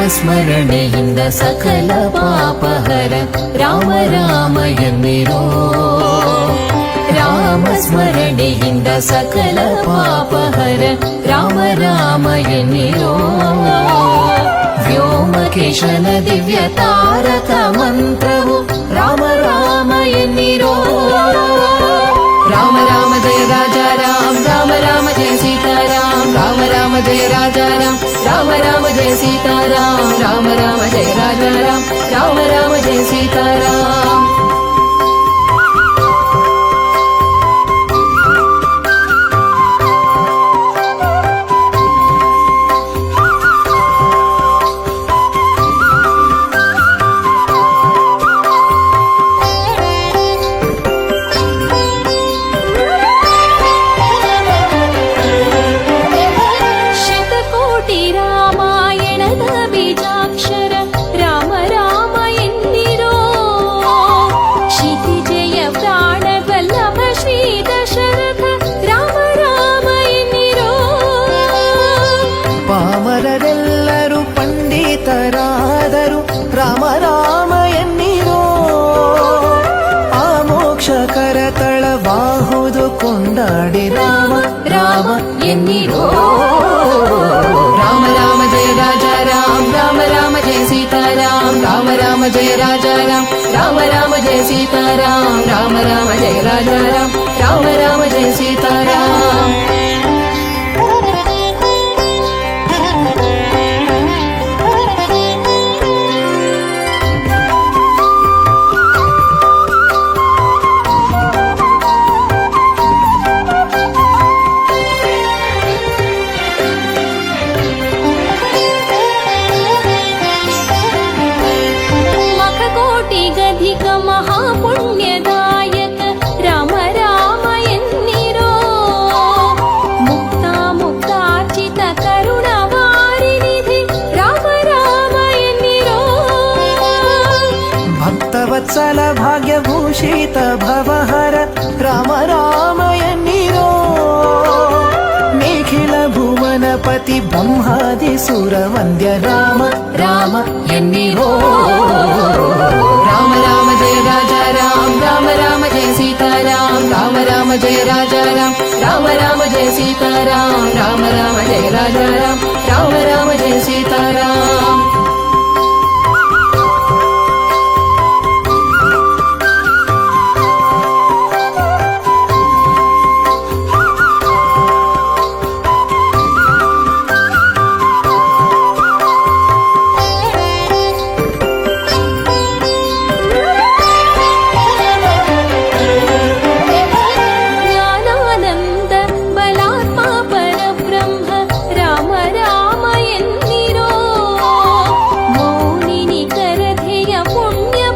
ಸ್ಮರಣೆಯಿಂದ ಸಕಲ ಪಾಪಹರ ರಾಮ ರಾಮ ಎನ್ನಿರೋ. ರಾಮ ಸ್ಮರಣೆಯಿಂದ ಸಕಲ ಪಾಪಹರ ರಾಮ ರಾಮ ಎನ್ನಿರೋ. ವ್ಯೋಮಕೇಶನ ದಿವ್ಯ ತಾರಕ ಮಂತ್ರವು ರಾಮ ರಾಮ ಎನ್ನಿರೋ. ರಾಮ ರಾಮ ಜಯ ರಾಜಾ ರಾಮ ರಾಮ ರಾಮ ಜಯ ಸೀತಾರಾಮ ರಾಮ ರಾಮ ಜಯ ರಾಜಾ ರಾಮ ರಾಮ ರಾಮ ಜಯ ಸೀತಾರಾಮ ರಾಮ ರಾಮ ಜಯ ರಾಜಾ ರಾಮ ರಾಮ ರಾಮ ಜಯ ಸೀತಾರಾಮ. ಪಾಮರರೆಲ್ಲರೂ ಪಂಡಿತರಾದರು ರಾಮ ರಾಮ ಎನ್ನಿರೋ. ಆ ಮೋಕ್ಷಕರ ತಳವಾಹುದು ಕೊಂಡಾಡಿ ರಾಮ ರಾಮ ಎನ್ನಿರೋ. ರಾಮ ರಾಮ ಜಯ ರಾಜಾ ರಾಮ ರಾಮ ರಾಮ ಜಯ ಸೀತಾರಾಮ ರಾಮ ರಾಮ ಜಯ ರಾಜಾ ರಾಮ ರಾಮ ರಾಮ ಜಯ ಸೀತಾರಾಮ ರಾಮ ರಾಮ ಜಯ ರಾಜಾ ರಾಮ ರಾಮ ರಾಮ ಜಯ ಸೀತಾರಾಮ. ಮಹಾಪುಣ್ಯದಾಯಕ ರಾಮ ರಾಮ ಎನ್ನಿರೋ. ಮುಕ್ತ ಮುಕ್ತಾರ್ಚಿತ ಕರುಣವಾರಿನಿಧಿ ರಾಮ ರಾಮ ಎನ್ನಿರೋ. ಭಕ್ತವತ್ಸಲ ಭಾಗ್ಯಭೂಷಿತ ಭವಹರ ರಾಮ ರಾಮ ಎನ್ನಿರೋ. ನಿಖಿಲ ಭುವನಪತಿ ಬ್ರಹ್ಮಾದಿ ಸುರ ವಂದ್ಯ ರಾಮ ರಾಮ ಎನ್ನಿರೋ. ರಾಮ ರಾಮ ಜಯ ರಾಜಾ ರಾಮ ರಾಮ ರಾಮ ಜಯ ಸೀತಾರಾಮ ರಾಮ ರಾಮ ಜಯ ರಾಜಾ ರಾಮ ರಾಮ ರಾಮ ಜಯ ಸೀತಾರಾಮ ರಾಮ ರಾಮ ಜಯ ರಾಜಾ ರಾಮ ರಾಮ ರಾಮ ಜಯ